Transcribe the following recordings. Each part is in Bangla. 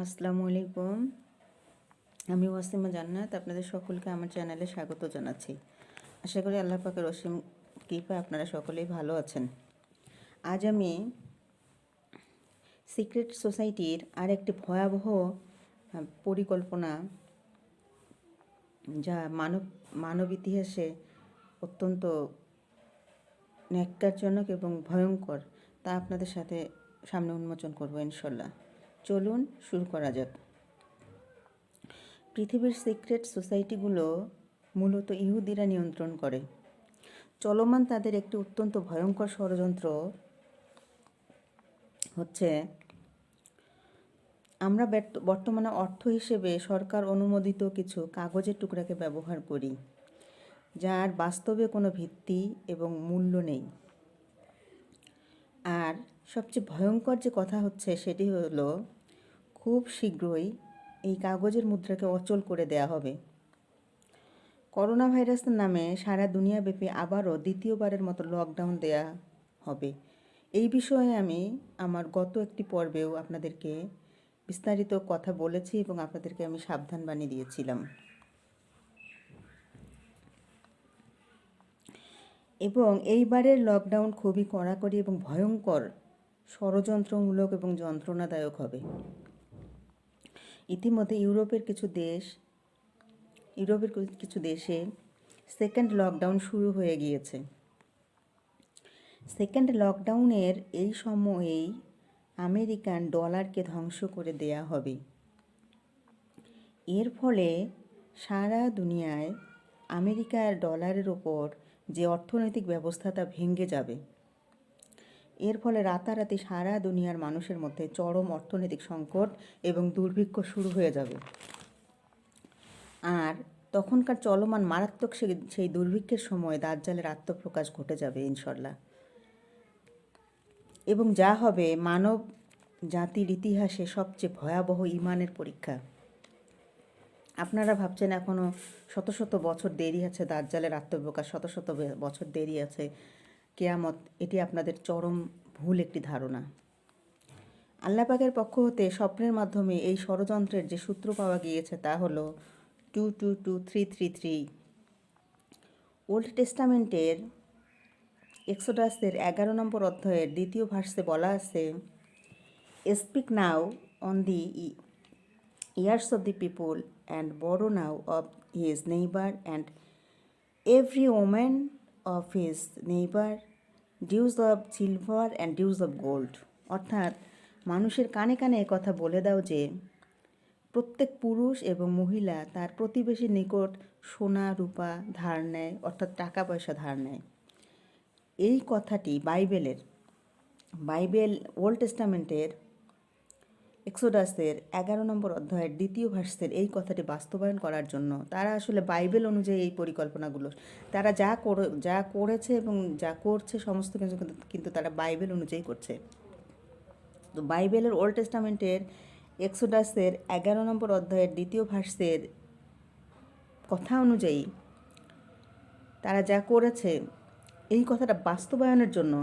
আসসালামু আলাইকুম। আমি ওয়াসিমা জান্নাত, আপনাদের সকলকে আমার চ্যানেলে স্বাগত জানাচ্ছি। আশা করি আল্লাহ পাকের অসীম কৃপায় আপনারা সকলেই ভালো আছেন। আজ আমি সিক্রেট সোসাইটির আর একটি ভয়াবহ পরিকল্পনা, যা মানব ইতিহাসে অত্যন্ত ন্যক্কারজনক এবং ভয়ঙ্কর, তা আপনাদের সামনে উন্মোচন করব ইনশাল্লাহ। চলুন শুরু করা যাক। পৃথিবীর সিক্রেট সোসাইটিগুলো মূলত ইহুদিরা নিয়ন্ত্রণ করে। চলমান তাদের একটি অত্যন্ত ভয়ঙ্কর ষড়যন্ত্র হচ্ছে, আমরা বর্তমানে অর্থ হিসেবে সরকার অনুমোদিত কিছু কাগজের টুকরাকে ব্যবহার করি, যার বাস্তবে কোনো ভিত্তি এবং মূল্য নেই। আর সবচেয়ে ভয়ঙ্কর যে কথা হচ্ছে সেটি হলো, খুব শীঘ্রই এই কাগজের মুদ্রাকে অচল করে দেয়া হবে। করোনা ভাইরাসের নামে সারা দুনিয়াব্যাপী আবারও দ্বিতীয়বারের মতো লকডাউন দেয়া হবে। এই বিষয়ে আমি আমার গত একটি পর্বেও আপনাদেরকে বিস্তারিত কথা বলেছি এবং আপনাদেরকে আমি সাবধান বাণী দিয়েছিলাম। এবং এইবারের লকডাউন খুবই কড়াকড়ি এবং ভয়ঙ্কর, ষড়যন্ত্রমূলক এবং যন্ত্রণাদায়ক হবে। ইতিমধ্যে ইউরোপের কিছু দেশে সেকেন্ড লকডাউন শুরু হয়ে গিয়েছে। সেকেন্ড লকডাউনের এই সময়েই আমেরিকান ডলারকে ধ্বংস করে দেয়া হবে। এর ফলে সারা দুনিয়ায় আমেরিকার ডলারের ওপর যে অর্থনৈতিক ব্যবস্থা তা ভেঙে যাবে। এর ফলে রাতারাতি সারা দুনিয়ার মানুষের মধ্যে চরম অর্থনৈতিক সংকট এবং দুর্ভিক্ষ শুরু হয়ে যাবে। আর তখনকার চলমান মারাত্মক সেই দুর্ভিক্ষের সময় দাজ্জালের আত্মপ্রকাশ ঘটে যাবে ইনশাল্লাহ। এবং যা হবে মানব জাতির ইতিহাসে সবচেয়ে ভয়াবহ ঈমানের পরীক্ষা। আপনারা ভাবছেন এখনও শত শত বছর দেরি আছে দাজ্জালের আত্মপ্রকাশ, শত শত বছর দেরি আছে কিয়ামত। এটি আপনাদের চরম ভুল একটি ধারণা। আল্লাহ পাকের পক্ষ হতে স্বপ্নের মাধ্যমে এই ষড়যন্ত্রের যে সূত্র পাওয়া গিয়েছে তা হলো 222333। ওল্ড টেস্টামেন্টের এক্সোডাসের 11 নম্বর অধ্যায়ের 2য় ভার্সে বলা আছে, speak now on the ears of the people and borrow now of his neighbor and every woman of his neighbor dues of silver and dues of gold। অর্থাৎ মানুষের কানে কানে কথা বলে দাও যে প্রত্যেক পুরুষ এবং মহিলা তার প্রতিবেশীর নিকট সোনা রূপা ধার নেয়, অর্থাৎ টাকা পয়সা ধার নেয়। এই কথাটি বাইবেল ওল্ড টেস্টামেন্টের এক্সোডাসের 11 নম্বর অধ্যায়ের 2য় ভার্সের এই কথাটি বাস্তবায়ন করার জন্য তারা আসলে বাইবেল অনুযায়ী এই পরিকল্পনাগুলো তারা যা করেছে এবং যা করছে সমস্ত কিছু কিন্তু তারা বাইবেল অনুযায়ী করছে। তো বাইবেলের ওল্ড টেস্টামেন্টের এক্সোডাসের 11 নম্বর অধ্যায়ের 2য় ভার্সের কথা অনুযায়ী তারা যা করেছে, এই কথাটা বাস্তবায়নের জন্য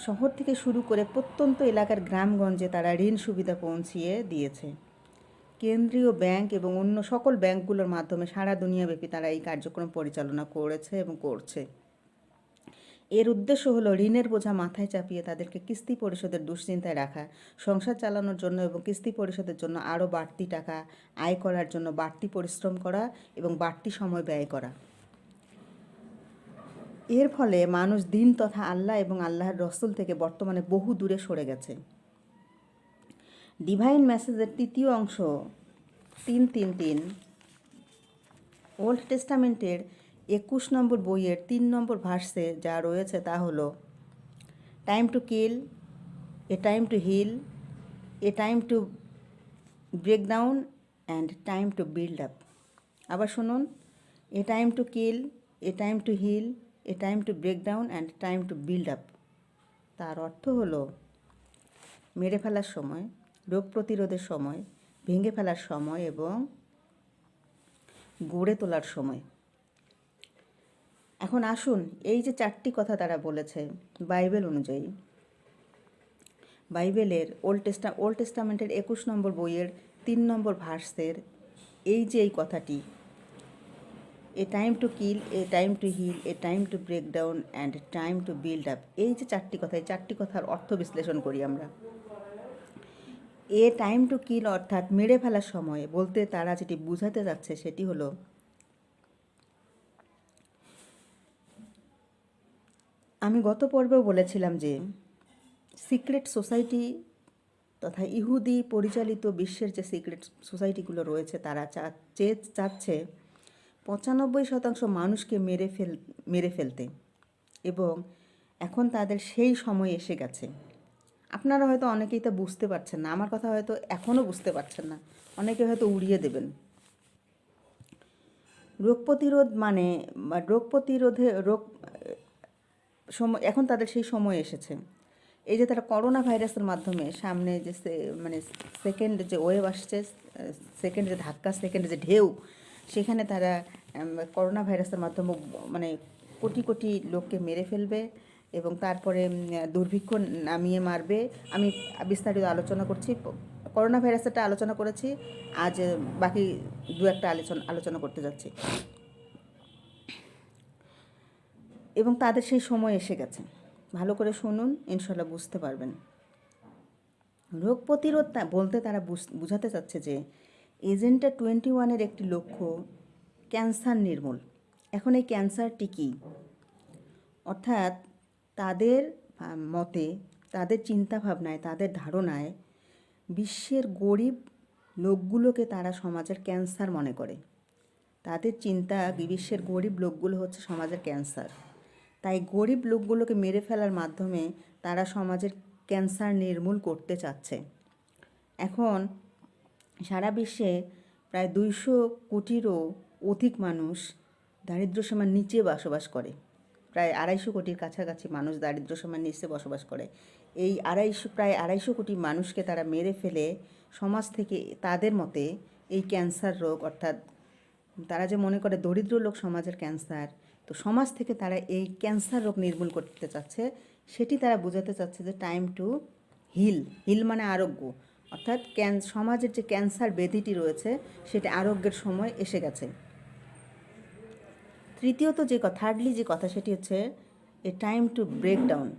শহর থেকে শুরু করে প্রত্যন্ত এলাকার গ্রামগঞ্জে তারা ঋণ সুবিধা পৌঁছিয়ে দিয়েছে। কেন্দ্রীয় ব্যাংক এবং অন্য সকল ব্যাংকগুলোর মাধ্যমে সারা দুনিয়াব্যাপী তারা এই কার্যক্রম পরিচালনা করেছে এবং করছে। এর উদ্দেশ্য হলো ঋণের বোঝা মাথায় চাপিয়ে তাদেরকে কিস্তি পরিশোধের দুশ্চিন্তায় রাখা, সংসার চালানোর জন্য এবং কিস্তি পরিশোধের জন্য আরও বাড়তি টাকা আয় করার জন্য বাড়তি পরিশ্রম করা এবং বাড়তি সময় ব্যয় করা। এর ফলে মানুষ দিন তথা আল্লাহ এবং আল্লাহর রসুল থেকে বর্তমানে বহু দূরে সরে গেছে। ডিভাইন মেসেজের 3য় অংশ 333 ওল্ড টেস্টামেন্টের 21 নম্বর বইয়ের 3 নম্বর ভার্সে যা রয়েছে তা হলো, time to kill, a time to heal, a time to break down and time to build up. আবার শুনুন, a time to kill, a time to heal, a time to break down and time to build up. তার অর্থ হলো মেরে ফেলার সময়, রোগ প্রতিরোধের সময়, ভেঙে ফেলার সময় এবং গড়ে তোলার সময়। এখন আসুন, এই যে 4টি কথা তারা বলেছে বাইবেল অনুযায়ী, বাইবেলের ওল্ড টেস্টামেন্টের 21 নম্বর বইয়ের 3 নম্বর ভার্সের এই যে এই কথাটি, a time to kill, a time to heal, a time to break down and time to build up, এই যে চারটি কথা, এই চারটি কথার অর্থ বিশ্লেষণ করি আমরা। এ টাইম টু কিল অর্থাৎ মেরে ফেলার সময় বলতে তারা যেটি বোঝাতে যাচ্ছে সেটি হলো, আমি গত পর্বেও বলেছিলাম যে সিক্রেট সোসাইটি তথা ইহুদি পরিচালিত বিশ্বের যে সিক্রেট সোসাইটিগুলো রয়েছে তারা চাচ্ছে 95% মানুষকে মেরে ফেলতে, এবং এখন তাদের সেই সময় এসে গেছে। আপনারা হয়তো অনেকেই তা বুঝতে পারছেন না, আমার কথা হয়তো এখনও বুঝতে পারছেন না, অনেকে হয়তো উড়িয়ে দেবেন। রোগ সময় এখন তাদের সেই সময় এসেছে। এই যে তারা করোনা ভাইরাসের মাধ্যমে সামনে যে সেকেন্ড যে ওয়েভ আসছে, সেকেন্ড যে ধাক্কা, সেকেন্ড যে ঢেউ, সেখানে তারা করোনা ভাইরাসের মাধ্যমে মানে কোটি কোটি লোককে মেরে ফেলবে এবং তারপরে দুর্ভিক্ষ নামিয়ে মারবে। আমি বিস্তারিত আলোচনা করছি, করোনা ভাইরাসেরটা আলোচনা করেছি, আজ বাকি দু একটা আলোচনা করতে যাচ্ছি। এবং তাদের সেই সময় এসে গেছে, ভালো করে শুনুন, ইনশাল্লাহ বুঝতে পারবেন। রোগ প্রতিরোধ বলতে তারা বুঝাতে চাচ্ছে যে এজেন্ডা 21-এর একটি লক্ষ্য ক্যান্সার নির্মূল। এখন এই ক্যান্সারটি কী? অর্থাৎ তাদের মতে, তাদের চিন্তাভাবনায়, তাদের ধারণায় বিশ্বের গরিব লোকগুলোকে তারা সমাজের ক্যান্সার মনে করে। তাদের চিন্তা বিশ্বের গরিব লোকগুলো হচ্ছে সমাজের ক্যান্সার। তাই গরিব লোকগুলোকে মেরে ফেলার মাধ্যমে তারা সমাজের ক্যান্সার নির্মূল করতে চাচ্ছে। এখন সারা বিশ্বে প্রায় 200 কোটিরও অধিক মানুষ দারিদ্র্যসীমার নিচে বসবাস করে। প্রায় 250 কোটির কাছাকাছি মানুষ দারিদ্র্যসীমার নিচে বসবাস করে। এই প্রায় 250 কোটি মানুষকে তারা মেরে ফেলে সমাজ থেকে, তাদের মতে এই ক্যান্সার রোগ, অর্থাৎ তারা যে মনে করে দরিদ্র লোক সমাজের ক্যান্সার, তো সমাজ থেকে তারা এই ক্যান্সার রোগ নির্মূল করতে চাচ্ছে। সেটি তারা বোঝাতে চাচ্ছে যে টাইম টু হিল মানে আরোগ্য, অর্থাৎ সমাজের যে ক্যান্সার ব্যাধিটি রয়েছে সেটা আরোগ্যের সময় এসে গেছে। থার্ডলি যে কথা সেটি হচ্ছে a time to break down.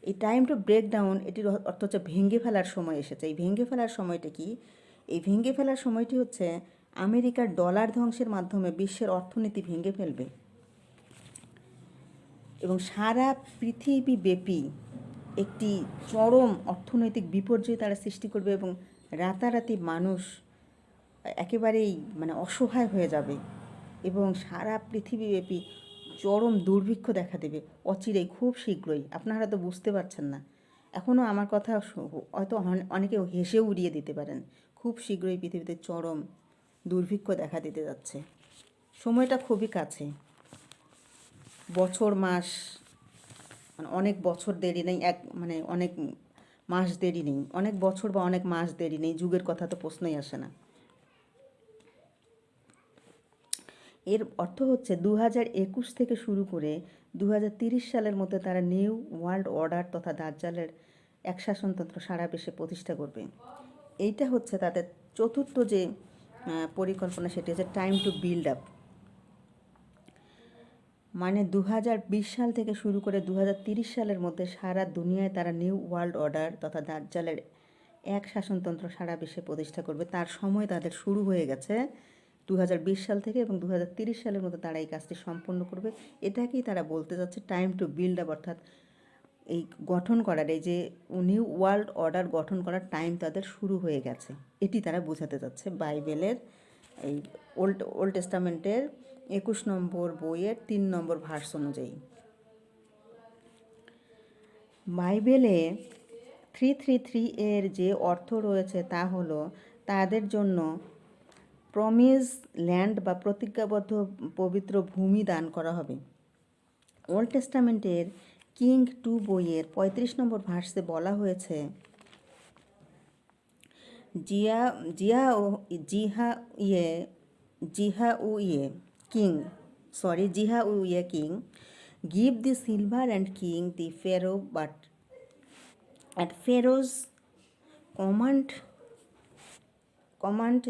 এই টাইম টু ব্রেক ডাউন এটির অর্থ হচ্ছে ভেঙে ফেলার সময় এসেছে। এই ভেঙে ফেলার সময়টা কি? এই ভেঙে ফেলার সময়টি হচ্ছে আমেরিকার ডলার ধ্বংসের মাধ্যমে বিশ্বের অর্থনীতি ভেঙে ফেলবে এবং সারা পৃথিবীব্যাপী একটি চরম অর্থনৈতিক বিপর্যয় তারা সৃষ্টি করবে এবং রাতারাতি মানুষ একেবারেই মানে অসহায় হয়ে যাবে এবং সারা পৃথিবীব্যাপী চরম দুর্ভিক্ষ দেখা দেবে অচিরেই, খুব শীঘ্রই। আপনারা তো বুঝতে পারছেন না, এখনও আমার কথা হয়তো অনেকে হেসেও উড়িয়ে দিতে পারেন। খুব শীঘ্রই পৃথিবীতে চরম দুর্ভিক্ষ দেখা দিতে যাচ্ছে। সময়টা খুবই কাছে, বছর মাস মানে অনেক বছর দেরি নেই, অনেক মাস দেরি নেই, অনেক বছর বা অনেক মাস দেরি নেই, যুগের কথা তো প্রশ্নই আসে না। এর অর্থ হচ্ছে 2021 থেকে শুরু করে 2030 সালের মধ্যে তারা নিউ ওয়ার্ল্ড অর্ডার তথা দাজ্জালের এক শাসনতন্ত্র সারা বিশ্বে প্রতিষ্ঠা করবে। এইটা হচ্ছে তাদের চতুর্থ যে পরিকল্পনা, সেটি হচ্ছে টাইম টু বিল্ড আপ। মানে 2020 সাল থেকে শুরু করে 2030 সালের মধ্যে সারা দুনিয়ায় তারা নিউ ওয়ার্ল্ড অর্ডার তথা দাজ্জালের এক শাসনতন্ত্র সারা বিশ্বে প্রতিষ্ঠা করবে। তার সময় তাদের শুরু হয়ে গেছে 2020 সাল থেকে, এবং 2030 সালের মধ্যে তারা এই কাজটি সম্পন্ন করবে। এটাকেই তারা বলতে যাচ্ছে টাইম টু বিল্ড আপ, অর্থাৎ এই গঠন করার, এই যে নিউ ওয়ার্ল্ড অর্ডার গঠন করার টাইম তাদের শুরু হয়ে গেছে, এটি তারা বোঝাতে যাচ্ছে বাইবেলের এই ওল্ড টেস্টামেন্টের 21 নম্বর বইয়ের 3 নম্বর ভার্স অনুযায়ী। বাইবেলে 333 এর যে অর্থ রয়েছে তা হলো তাদের জন্য প্রমিস ল্যান্ড বা প্রতিজ্ঞাবদ্ধ পবিত্র ভূমি দান করা হবে। ওল্ড টেস্টামেন্টের কিং 2 বইয়ের 35 নম্বর ভার্সে বলা হয়েছে, জিহাউয়ে king, give the silver and king the pharaoh, but At Pharaoh's command, command,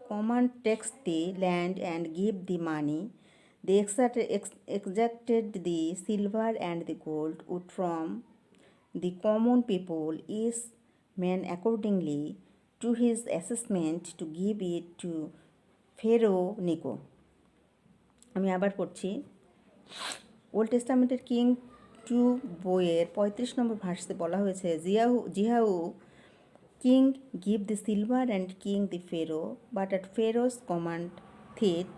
command takes the land and give the money. They exacted the silver and the gold wood from the common people, each man accordingly to his assessment to give it to Pharaoh Necho. আমি আবার পড়ছি। ওল্ড টেস্টামেন্টের কিং 2 বইয়ের 35 নম্বর ভার্সে বলা হয়েছে, জিহাউ king give the silver and king the Pharaoh, but at Pharaoh's command Thit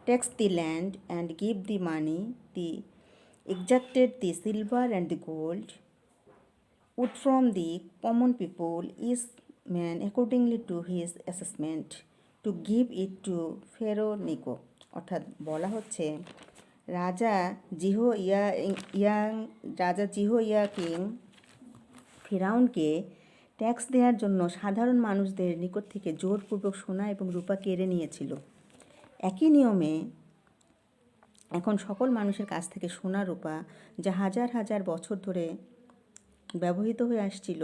tax the land and give the money. The exacted the silver and the gold wood from the common people, each man accordingly to his assessment to give it to Pharaoh Necho. অর্থাৎ বলা হচ্ছে রাজা জিহোইয়াকিম ফিরাউনকে ট্যাক্স দেওয়ার জন্য সাধারণ মানুষদের নিকট থেকে জোরপূর্বক সোনা এবং রূপা কেড়ে নিয়েছিল। একই নিয়মে এখন সকল মানুষের কাছ থেকে সোনা রূপা, যা হাজার হাজার বছর ধরে ব্যবহৃত হয়ে আসছিল,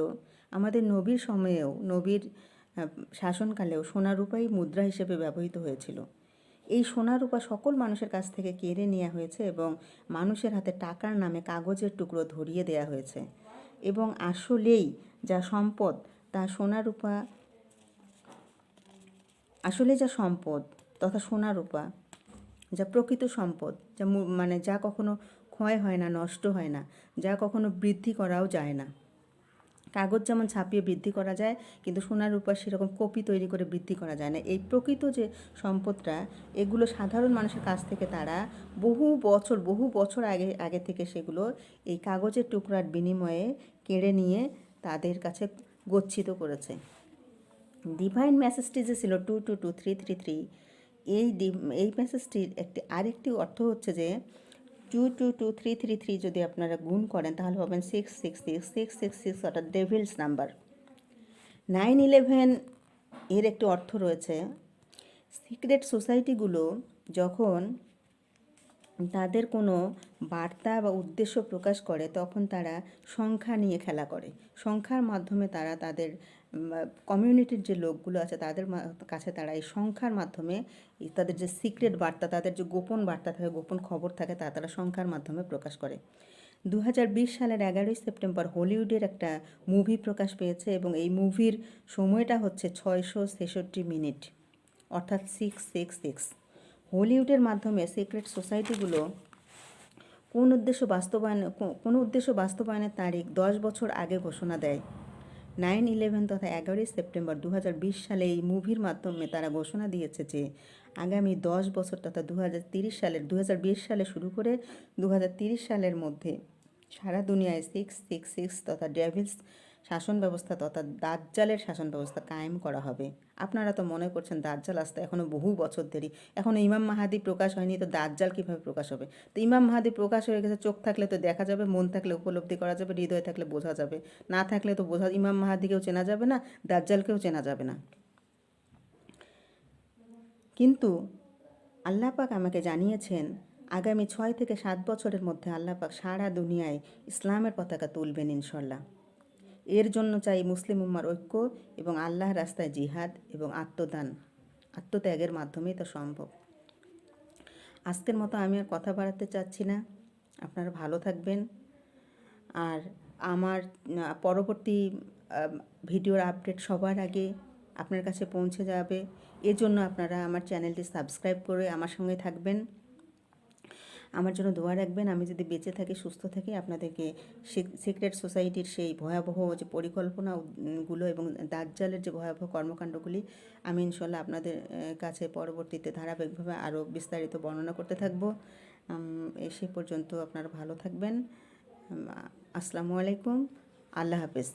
আমাদের নবীর সময়েও, নবীর শাসনকালেও সোনা রূপাই মুদ্রা হিসেবে ব্যবহৃত হয়েছিল। এই সোনা রূপা সকল মানুষের কাছ থেকে কেড়ে নেওয়া হয়েছে এবং মানুষের হাতে টাকার নামে কাগজের টুকরো ধরিয়ে দেওয়া হয়েছে। এবং আসলেই যা সম্পদ, তা সোনা রূপা, আসলে যা সম্পদ তথা সোনা রূপা, যা প্রকৃত সম্পদ, যা মানে যা কখনো ক্ষয় হয় না, নষ্ট হয় না, যা কখনো বৃদ্ধি করাও যায় না। কাগজ যেমন ছাপিয়ে বৃদ্ধি করা যায়, কিন্তু সোনার রূপা সেরকম কপি তৈরি করে বৃদ্ধি করা যায় না। এই প্রকৃত যে সম্পদটা, এগুলো সাধারণ মানুষের কাছ থেকে তারা বহু বছর আগে থেকে সেগুলো এই কাগজের টুকরার বিনিময়ে কেড়ে নিয়ে তাদের কাছে গচ্ছিত করেছে। ডিভাইন মেসেজটি যে ছিল 222333, এই মেসেজটির আরেকটি অর্থ হচ্ছে যে 222333 যদি আপনারা গুণ করেন তাহলে পাবেন 666 অর্থাৎ ডেভিলস নাম্বার। 9/11 এর একটি অর্থ রয়েছে, সিক্রেট সোসাইটিগুলো যখন তাদের কোনো বার্তা বা উদ্দেশ্য প্রকাশ করে তখন তারা সংখ্যা নিয়ে খেলা করে। সংখ্যার মাধ্যমে তারা তাদের কমিউনিটির যে লোকগুলো আছে তাদের কাছে তারা এই সংখ্যার মাধ্যমে তাদের যে সিক্রেট বার্তা, তাদের যে গোপন বার্তা থাকে, গোপন খবর থাকে, তা তারা সংখ্যার মাধ্যমে প্রকাশ করে। 2020 সালের 11 সেপ্টেম্বর হলিউডের একটা মুভি প্রকাশ পেয়েছে এবং এই মুভির সময়টা হচ্ছে 666 মিনিট, অর্থাৎ 666। হলিউডের মাধ্যমে সিক্রেট সোসাইটিগুলো কোনো উদ্দেশ্য বাস্তবায়নের তারিখ 10 বছর আগে ঘোষণা দেয়। 9/11 তথা 11 সেপ্টেম্বর 2020 সালে এই মুভির মাধ্যমে তারা ঘোষণা দিয়েছে যে আগামী 10 বছর তথা 2020 সালে শুরু করে 2030 সালের মধ্যে সারা দুনিয়ায় 666 তথা ডেভিলস শাসন ব্যবস্থা তথা দাজ্জালের শাসন ব্যবস্থা কায়েম করা হবে। আপনারা তো মনে করছেন দাজ্জাল আসতে এখনও বহু বছর দেরি, এখনও ইমাম মাহাদি প্রকাশ হয়নি, তো দাজ্জাল কীভাবে প্রকাশ হবে? তো ইমাম মাহাদি প্রকাশ হয়ে গেছে, চোখ থাকলে তো দেখা যাবে, মন থাকলে উপলব্ধি করা যাবে, হৃদয় থাকলে বোঝা যাবে, না থাকলে তো ইমাম মাহাদিকেও চেনা যাবে না, দাজ্জালকেও চেনা যাবে না। কিন্তু আল্লাহ পাক আমাকে জানিয়েছেন আগামী 6 থেকে 7 বছরের মধ্যে আল্লাহ পাক সারা দুনিয়ায় ইসলামের পতাকা তুলবেন ইনশাল্লাহ। এর জন্য চাই মুসলিম উম্মার ঐক্য এবং আল্লাহর রাস্তায় জিহাদ এবং আত্মত্যাগের মাধ্যমেই তা সম্ভব। আজকের মতো আমি আর কথা বাড়াতে চাচ্ছি না, আপনারা ভালো থাকবেন। আর আমার পরবর্তী ভিডিওর আপডেট সবার আগে আপনার কাছে পৌঁছে যাবে, এজন্য আপনারা আমার চ্যানেলটি সাবস্ক্রাইব করে আমার সঙ্গে থাকবেন, আমার জন্য দোয়া রাখবেন। আমি যদি বেঁচে থাকি, সুস্থ থাকি, আপনাদেরকে সিক্রেট সোসাইটির সেই ভয়াবহ যে পরিকল্পনাগুলো এবং দাজ্জালের যে ভয়াবহ কর্মকাণ্ডগুলি আমি ইনশাল্লাহ আপনাদের কাছে পরবর্তীতে ধারাবাহিকভাবে আরও বিস্তারিত বর্ণনা করতে থাকব। সে পর্যন্ত আপনারা ভালো থাকবেন। আসসালামু আলাইকুম, আল্লাহ হাফেজ।